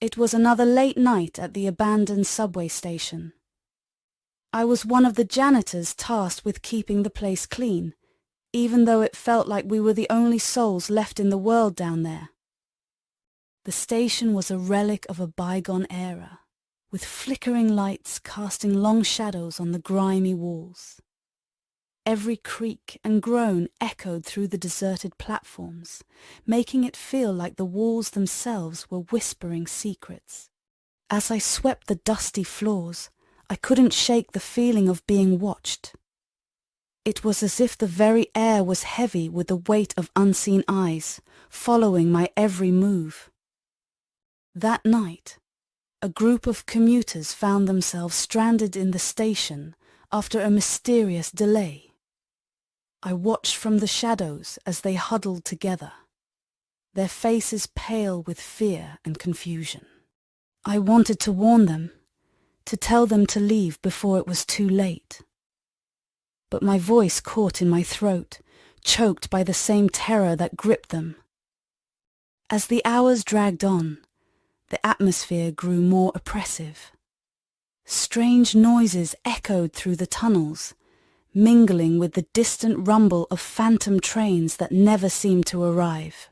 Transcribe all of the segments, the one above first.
It was another late night at the abandoned subway station. I was one of the janitors tasked with keeping the place clean, even though it felt like we were the only souls left in the world down there. The station was a relic of a bygone era, with flickering lights casting long shadows on the grimy walls. Every creak and groan echoed through the deserted platforms, making it feel like the walls themselves were whispering secrets. As I swept the dusty floors, I couldn't shake the feeling of being watched. It was as if the very air was heavy with the weight of unseen eyes, following my every move. That night, a group of commuters found themselves stranded in the station after a mysterious delay. I watched from the shadows as they huddled together, their faces pale with fear and confusion. I wanted to warn them, to tell them to leave before it was too late. But my voice caught in my throat, choked by the same terror that gripped them. As the hours dragged on, the atmosphere grew more oppressive. Strange noises echoed through the tunnels, mingling with the distant rumble of phantom trains that never seemed to arrive.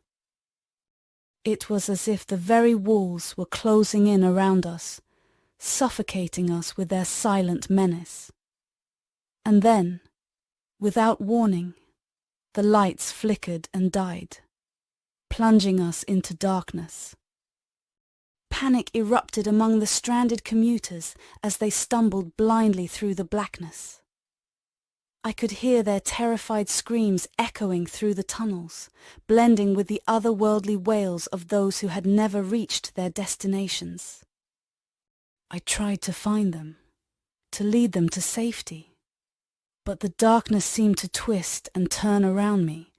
It was as if the very walls were closing in around us, suffocating us with their silent menace. And then, without warning, the lights flickered and died, plunging us into darkness. Panic erupted among the stranded commuters as they stumbled blindly through the blackness. I could hear their terrified screams echoing through the tunnels, blending with the otherworldly wails of those who had never reached their destinations. I tried to find them, to lead them to safety, but the darkness seemed to twist and turn around me,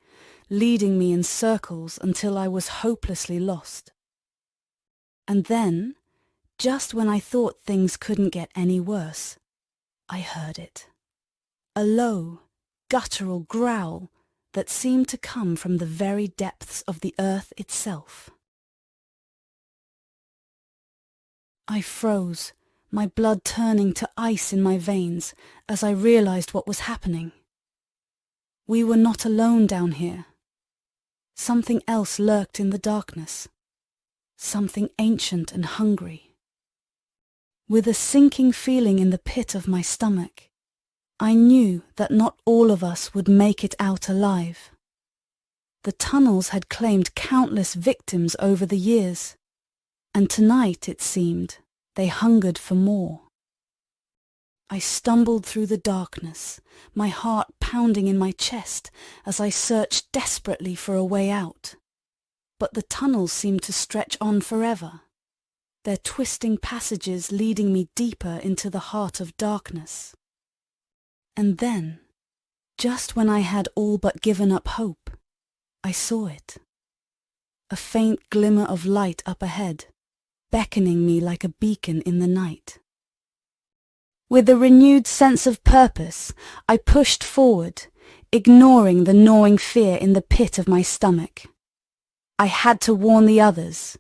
leading me in circles until I was hopelessly lost. And then, just when I thought things couldn't get any worse, I heard it. A low, guttural growl that seemed to come from the very depths of the earth itself. I froze, my blood turning to ice in my veins as I realized what was happening. We were not alone down here. Something else lurked in the darkness, something ancient and hungry. With a sinking feeling in the pit of my stomach, I knew that not all of us would make it out alive. The tunnels had claimed countless victims over the years, and tonight, it seemed, they hungered for more. I stumbled through the darkness, my heart pounding in my chest as I searched desperately for a way out. But the tunnels seemed to stretch on forever, their twisting passages leading me deeper into the heart of darkness. And then, just when I had all but given up hope, I saw it. A faint glimmer of light up ahead, beckoning me like a beacon in the night. With a renewed sense of purpose, I pushed forward, ignoring the gnawing fear in the pit of my stomach. I had to warn the others,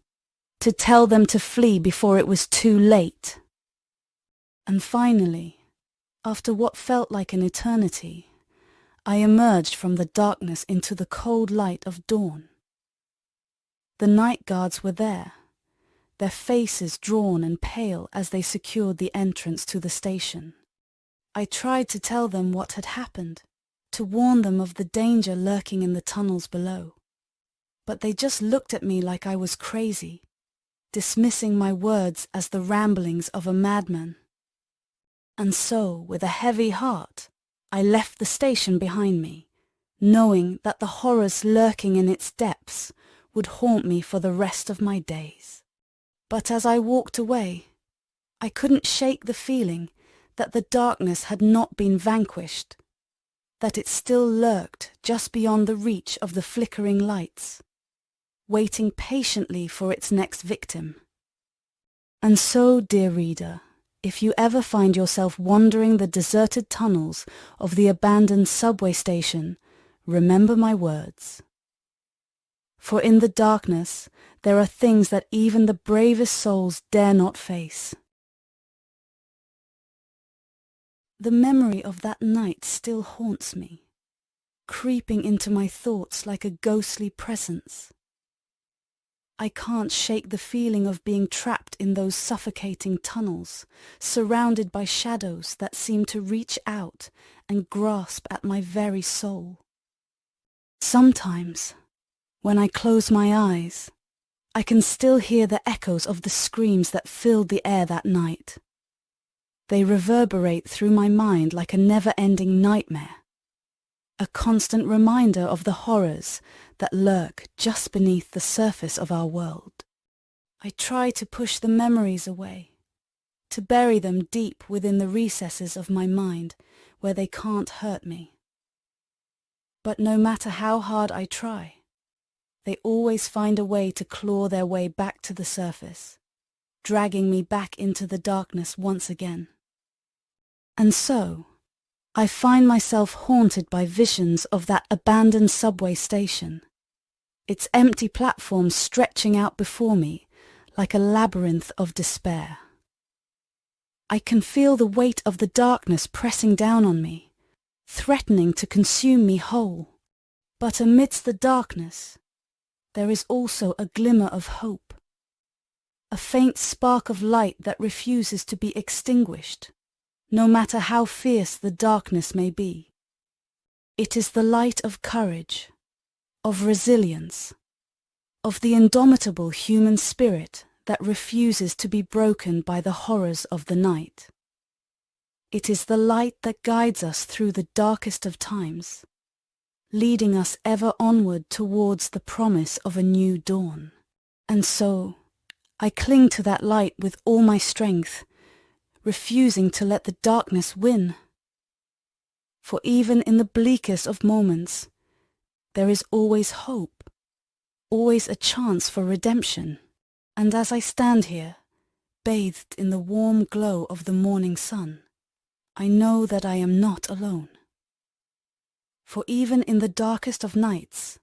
to tell them to flee before it was too late. And finally, after what felt like an eternity, I emerged from the darkness into the cold light of dawn. The night guards were there, their faces drawn and pale as they secured the entrance to the station. I tried to tell them what had happened, to warn them of the danger lurking in the tunnels below. But they just looked at me like I was crazy, dismissing my words as the ramblings of a madman. And so, with a heavy heart, I left the station behind me, knowing that the horrors lurking in its depths would haunt me for the rest of my days. But as I walked away, I couldn't shake the feeling that the darkness had not been vanquished, that it still lurked just beyond the reach of the flickering lights, waiting patiently for its next victim. And so, dear reader, if you ever find yourself wandering the deserted tunnels of the abandoned subway station, remember my words. For in the darkness, there are things that even the bravest souls dare not face. The memory of that night still haunts me, creeping into my thoughts like a ghostly presence. I can't shake the feeling of being trapped in those suffocating tunnels, surrounded by shadows that seem to reach out and grasp at my very soul. Sometimes, when I close my eyes, I can still hear the echoes of the screams that filled the air that night. They reverberate through my mind like a never-ending nightmare, a constant reminder of the horrors that lurk just beneath the surface of our world. I try to push the memories away, to bury them deep within the recesses of my mind where they can't hurt me. But no matter how hard I try, they always find a way to claw their way back to the surface, dragging me back into the darkness once again. And so, I find myself haunted by visions of that abandoned subway station, its empty platforms stretching out before me like a labyrinth of despair. I can feel the weight of the darkness pressing down on me, threatening to consume me whole. But amidst the darkness, there is also a glimmer of hope, a faint spark of light that refuses to be extinguished, no matter how fierce the darkness may be. It is the light of courage, of resilience, of the indomitable human spirit that refuses to be broken by the horrors of the night. It is the light that guides us through the darkest of times, leading us ever onward towards the promise of a new dawn. And so, I cling to that light with all my strength, refusing to let the darkness win. For even in the bleakest of moments, there is always hope, always a chance for redemption. And as I stand here, bathed in the warm glow of the morning sun, I know that I am not alone. For even in the darkest of nights,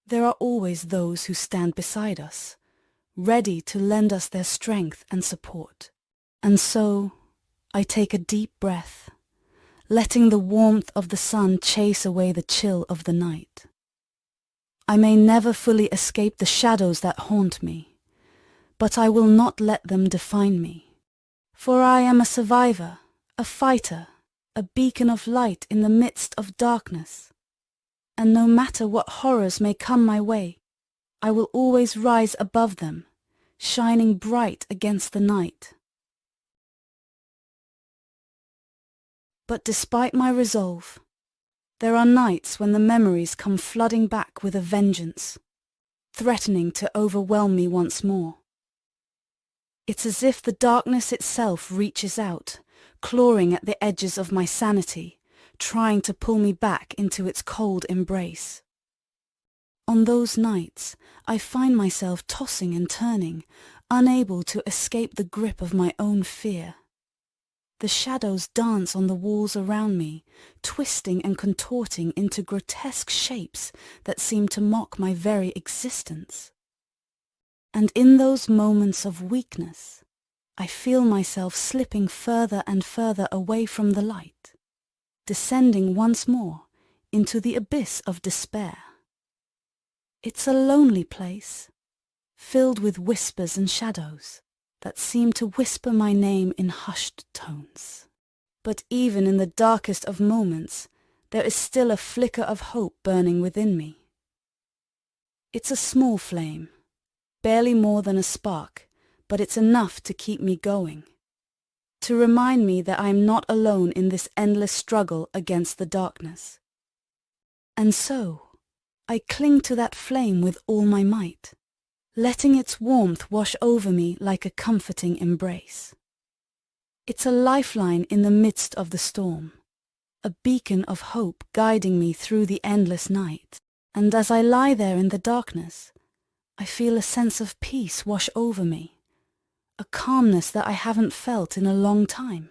there are always those who stand beside us, ready to lend us their strength and support. And so, I take a deep breath, letting the warmth of the sun chase away the chill of the night. I may never fully escape the shadows that haunt me, but I will not let them define me. For I am a survivor, a fighter, a beacon of light in the midst of darkness. And no matter what horrors may come my way, I will always rise above them, shining bright against the night. But despite my resolve, there are nights when the memories come flooding back with a vengeance, threatening to overwhelm me once more. It's as if the darkness itself reaches out, clawing at the edges of my sanity, trying to pull me back into its cold embrace. On those nights, I find myself tossing and turning, unable to escape the grip of my own fear. The shadows dance on the walls around me, twisting and contorting into grotesque shapes that seem to mock my very existence. And in those moments of weakness, I feel myself slipping further and further away from the light, descending once more into the abyss of despair. It's a lonely place, filled with whispers and shadows that seem to whisper my name in hushed tones. But even in the darkest of moments, there is still a flicker of hope burning within me. It's a small flame, barely more than a spark, but it's enough to keep me going, to remind me that I am not alone in this endless struggle against the darkness. And so, I cling to that flame with all my might, letting its warmth wash over me like a comforting embrace. It's a lifeline in the midst of the storm, a beacon of hope guiding me through the endless night. And as I lie there in the darkness, I feel a sense of peace wash over me, a calmness that I haven't felt in a long time.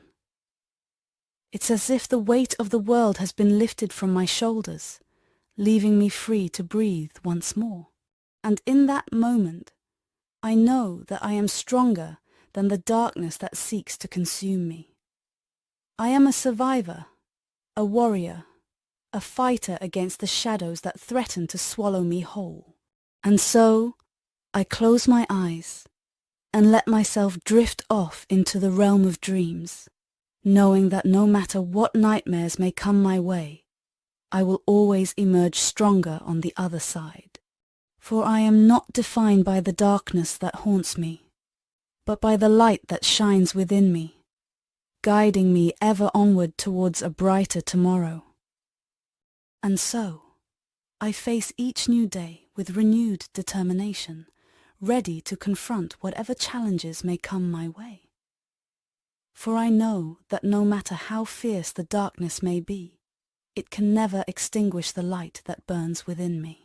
It's as if the weight of the world has been lifted from my shoulders, leaving me free to breathe once more. And in that moment, I know that I am stronger than the darkness that seeks to consume me. I am a survivor, a warrior, a fighter against the shadows that threaten to swallow me whole. And so, I close my eyes and let myself drift off into the realm of dreams, knowing that no matter what nightmares may come my way, I will always emerge stronger on the other side. For I am not defined by the darkness that haunts me, but by the light that shines within me, guiding me ever onward towards a brighter tomorrow. And so, I face each new day with renewed determination, ready to confront whatever challenges may come my way. For I know that no matter how fierce the darkness may be, it can never extinguish the light that burns within me.